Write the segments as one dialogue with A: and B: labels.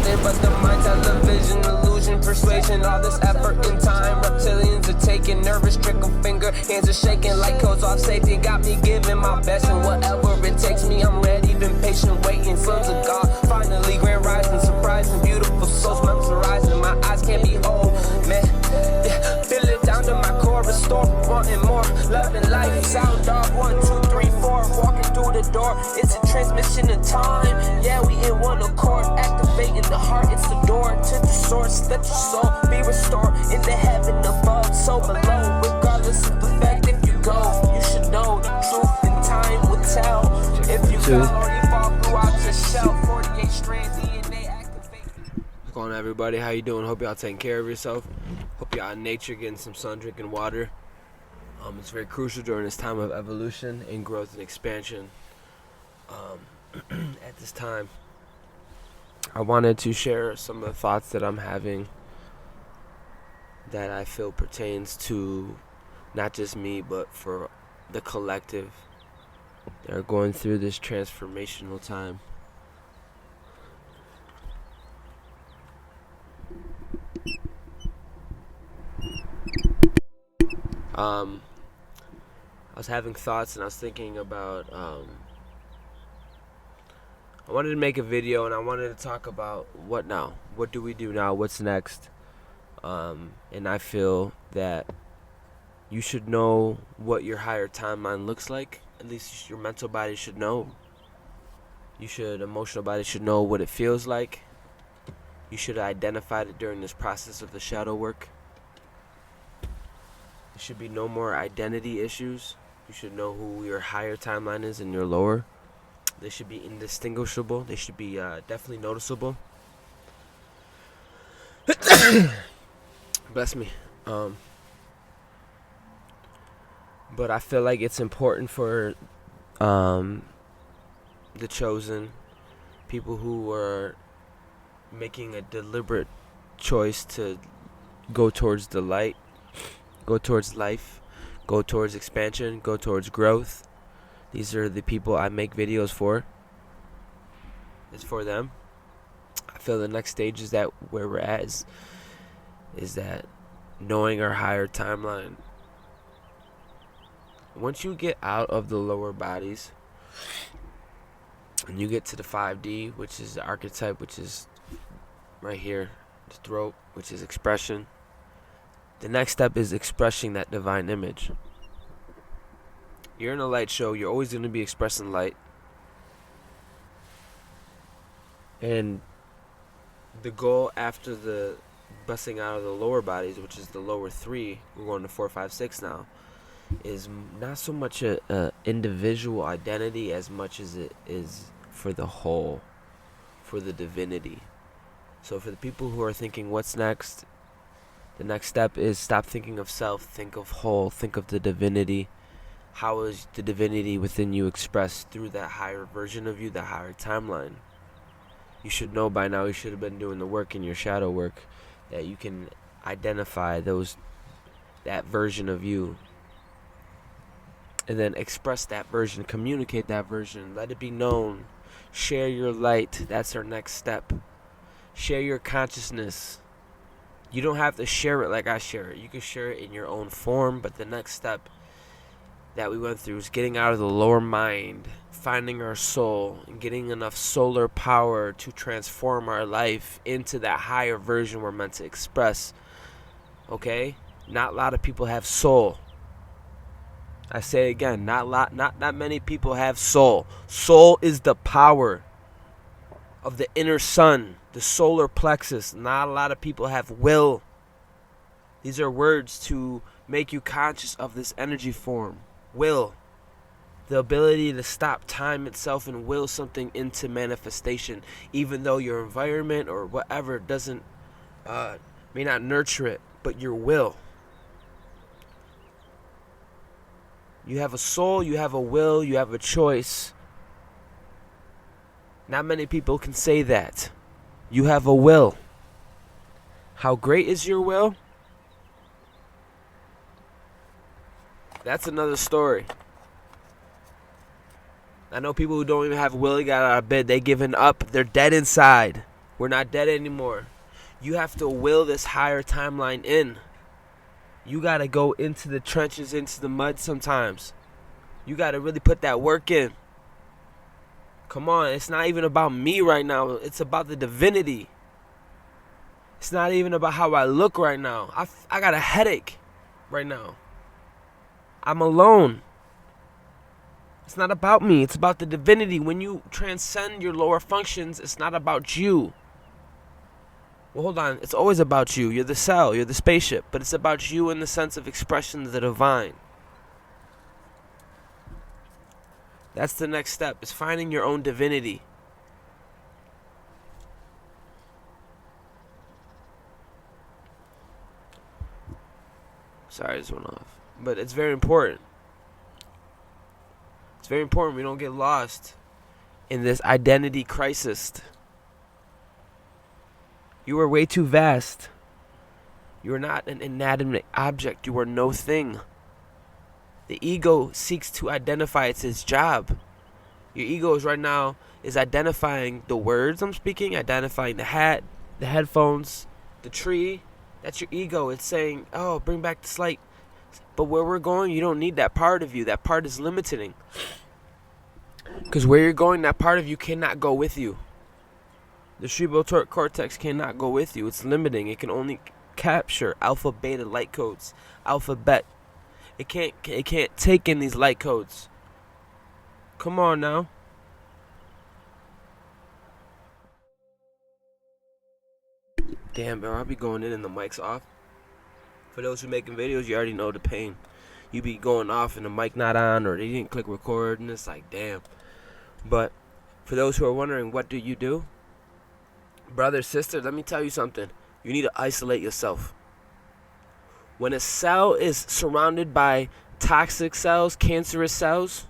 A: nothing but the mind, television, illusion, persuasion. All this effort and time, reptilians are taking nervous, trickle finger, hands are shaking like codes off safety. Got me giving my best, and whatever it takes me, I'm ready. Been patient, waiting, sons of God, finally grand rising, surprising, beautiful souls mesmerizing. My eyes can't behold, man. Yeah, feel it down to my core, restore, wanting more, love and life. Sound off, 1, 2, 3, 4, walking through the door. It's a transmission of time. Yeah, we in one accord, activating the heart. It's the door to the source. Let your soul be restored in the heaven above, so below. Regardless of the fact, if you go, you should know the truth, and time will tell. If you fell or you fall throughout your shell, 48 strand DNA activate.
B: What's going on, everybody? How you doing? Hope y'all taking care of yourself. Hope y'all in nature, getting some sun, drinking water. It's very crucial during this time of evolution and growth and expansion. At this time, I wanted to share some of the thoughts that I'm having that I feel pertains to not just me, but for the collective that are going through this transformational time. I was having thoughts and I was thinking about I wanted to make a video and I wanted to talk about what now? What do we do now? What's next? And I feel that you should know what your higher timeline looks like. At least your mental body should know. Emotional body should know what it feels like. You should have identified it during this process of the shadow work. There should be no more identity issues. You should know who your higher timeline is and your lower. They should be indistinguishable. They should be definitely noticeable. Bless me. But I feel like it's important for the chosen, people who are making a deliberate choice to go towards the light, go towards life, go towards expansion, go towards growth. These are the people I make videos for. It's for them. I feel the next stage is that where we're at is that knowing our higher timeline. Once you get out of the lower bodies and you get to the 5D, which is the archetype, which is right here, the throat, which is expression. The next step is expressing that divine image. You're in a light show, you're always going to be expressing light. And the goal after the busting out of the lower bodies, which is the lower 3, we're going to 4, 5, 6 now, is not so much a individual identity as much as it is for the whole, for the divinity. So for the people who are thinking what's next, the next step is stop thinking of self, think of whole, think of the divinity. How is the divinity within you expressed through that higher version of you, that higher timeline? You should know by now, you should have been doing the work in your shadow work, that you can identify that version of you. And then express that version, communicate that version, let it be known. Share your light, that's our next step. Share your consciousness. You don't have to share it like I share it. You can share it in your own form, but the next step that we went through is getting out of the lower mind, finding our soul, and getting enough solar power to transform our life into that higher version we're meant to express. Okay? Not a lot of people have soul. I say it again, not many people have soul. Soul is the power of the inner sun, the solar plexus. Not a lot of people have will. These are words to make you conscious of this energy form. Will. The ability to stop time itself and will something into manifestation, even though your environment or whatever doesn't, may not nurture it, but your will. You have a soul, you have a will, you have a choice. Not many people can say that. You have a will. How great is your will? That's another story. I know people who don't even have will, they got out of bed, they giving up, they're dead inside. We're not dead anymore. You have to will this higher timeline in. You got to go into the trenches, into the mud sometimes. You got to really put that work in. Come on, it's not even about me right now. It's about the divinity. It's not even about how I look right now. I got a headache right now. I'm alone. It's not about me. It's about the divinity. When you transcend your lower functions, it's not about you. Well, hold on. It's always about you. You're the cell. You're the spaceship. But it's about you in the sense of expression of the divine. That's the next step. Is finding your own divinity. Sorry, I just went off. But it's very important. It's very important we don't get lost in this identity crisis. You are way too vast. You are not an inanimate object. You are no thing. The ego seeks to identify. It's its job. Your ego is right now is identifying the words I'm speaking, identifying the hat, the headphones, the tree. That's your ego. It's saying, oh, bring back this light. But where we're going, you don't need that part of you. That part is limiting. Because where you're going, that part of you cannot go with you. The cerebral cortex cannot go with you. It's limiting. It can only capture alpha, beta light codes. Alphabet. It can't take in these light codes. Come on now. Damn, bro, I'll be going in and the mic's off. For those who making videos, you already know the pain. You be going off and the mic not on, or they didn't click record, and it's like, damn. But for those who are wondering, what do you do? Brother, sister, let me tell you something. You need to isolate yourself. When a cell is surrounded by toxic cells, cancerous cells,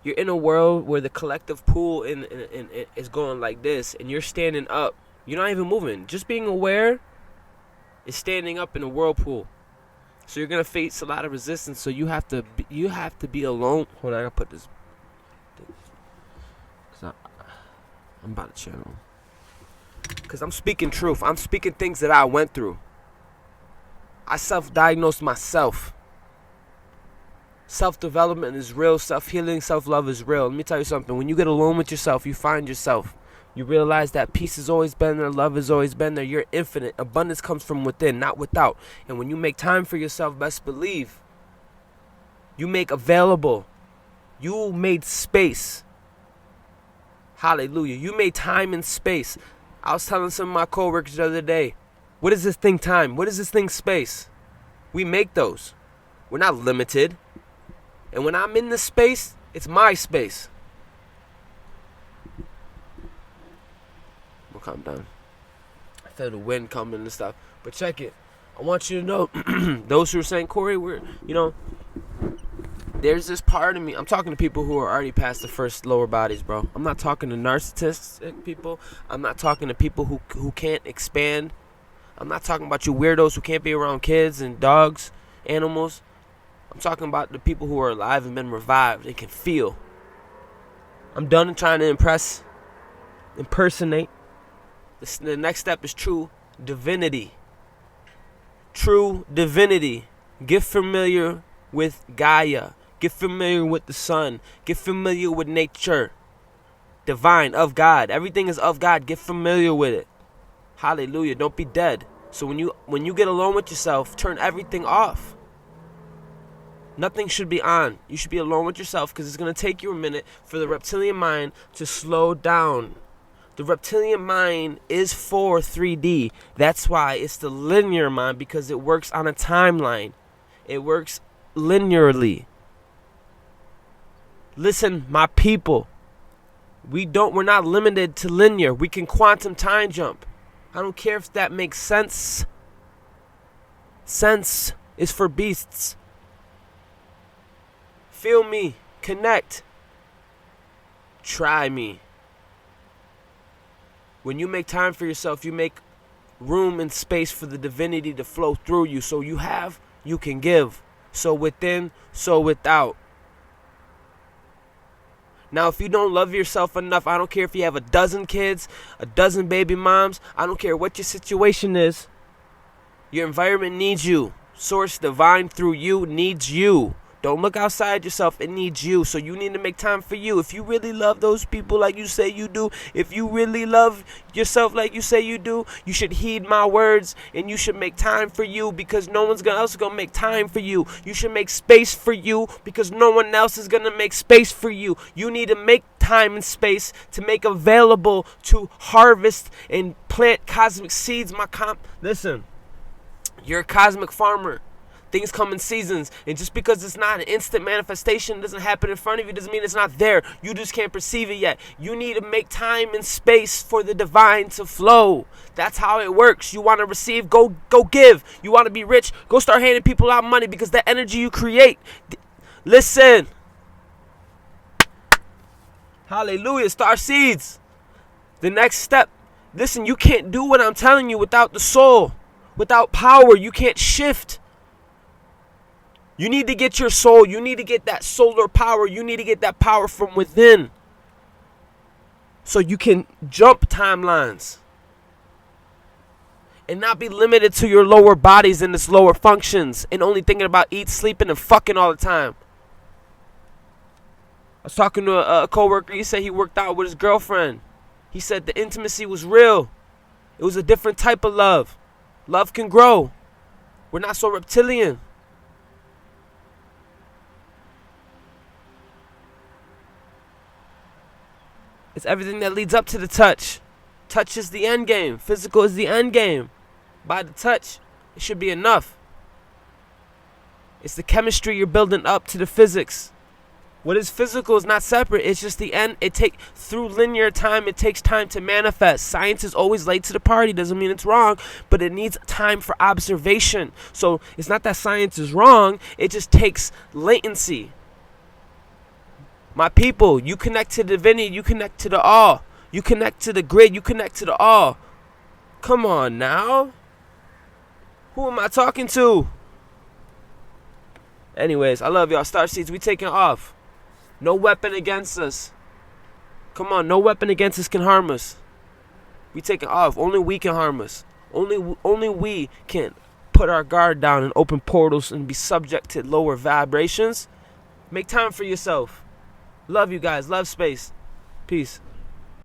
B: you're in a world where the collective pool is going like this, and you're standing up. You're not even moving. Just being aware is standing up in a whirlpool. So you're gonna face a lot of resistance. So you have to be alone. Hold on, I gotta put this. Cause I'm about to channel. Cause I'm speaking truth. I'm speaking things that I went through. I self-diagnosed myself. Self-development is real. Self-healing, self-love is real. Let me tell you something. When you get alone with yourself, you find yourself. You realize that peace has always been there. Love has always been there. You're infinite. Abundance comes from within, not without. And when you make time for yourself, best believe, you make available. You made space. Hallelujah. You made time and space. I was telling some of my coworkers the other day, what is this thing time? What is this thing space? We make those. We're not limited. And when I'm in this space, it's my space. We'll calm down. I feel the wind coming and stuff. But check it. I want you to know, those who are saying, Corey, there's this part of me. I'm talking to people who are already past the first lower bodies, bro. I'm not talking to narcissistic people. I'm not talking to people who can't expand. I'm not talking about you weirdos who can't be around kids and dogs, animals. I'm talking about the people who are alive and been revived and can feel. I'm done trying to impersonate. The next step is true divinity. True divinity. Get familiar with Gaia. Get familiar with the sun. Get familiar with nature. Divine, of God. Everything is of God. Get familiar with it. Hallelujah. Don't be dead. So when you get alone with yourself, turn everything off. Nothing should be on. You should be alone with yourself because it's going to take you a minute for the reptilian mind to slow down. The reptilian mind is for 3D. That's why it's the linear mind, because it works on a timeline. It works linearly. Listen, my people. We're not limited to linear. We can quantum time jump. I don't care if that makes sense. Sense is for beasts. Feel me. Connect. Try me. When you make time for yourself, you make room and space for the divinity to flow through you. So you have, you can give. So within, so without. Now, if you don't love yourself enough, I don't care if you have a dozen kids, a dozen baby moms, I don't care what your situation is, your environment needs you. Source divine through you needs you. Don't look outside yourself. It needs you. So you need to make time for you. If you really love those people like you say you do, if you really love yourself like you say you do, you should heed my words and you should make time for you, because no one else is going to make time for you. You should make space for you because no one else is going to make space for you. You need to make time and space to make available to harvest and plant cosmic seeds. Listen, you're a cosmic farmer. Things come in seasons, and just because it's not an instant manifestation, it doesn't happen in front of you, doesn't mean it's not there. You just can't perceive it yet. You need to make time and space for the divine to flow. That's how it works. You want to receive, go give. You want to be rich, go start handing people out money, because the energy you create. Listen. Hallelujah. Star seeds. The next step. Listen, you can't do what I'm telling you without the soul. Without power, you can't shift. You need to get your soul. You need to get that solar power. You need to get that power from within, so you can jump timelines and not be limited to your lower bodies and its lower functions and only thinking about eating, sleeping, and fucking all the time. I was talking to a coworker. He said he worked out with his girlfriend. He said the intimacy was real. It was a different type of love. Love can grow. We're not so reptilian. It's everything that leads up to the touch. Touch is the end game. Physical is the end game. By the touch, it should be enough. It's the chemistry you're building up to the physics. What is physical is not separate. It's just the end. Through linear time, it takes time to manifest. Science is always late to the party. Doesn't mean it's wrong, but it needs time for observation. So it's not that science is wrong. It just takes latency. My people, you connect to divinity, you connect to the all. You connect to the grid, you connect to the all. Come on now. Who am I talking to? Anyways, I love y'all. Starseeds, we taking off. No weapon against us. Come on, no weapon against us can harm us. We taking off. Only we can harm us. Only we can put our guard down and open portals and be subject to lower vibrations. Make time for yourself. Love you guys. Love space. Peace.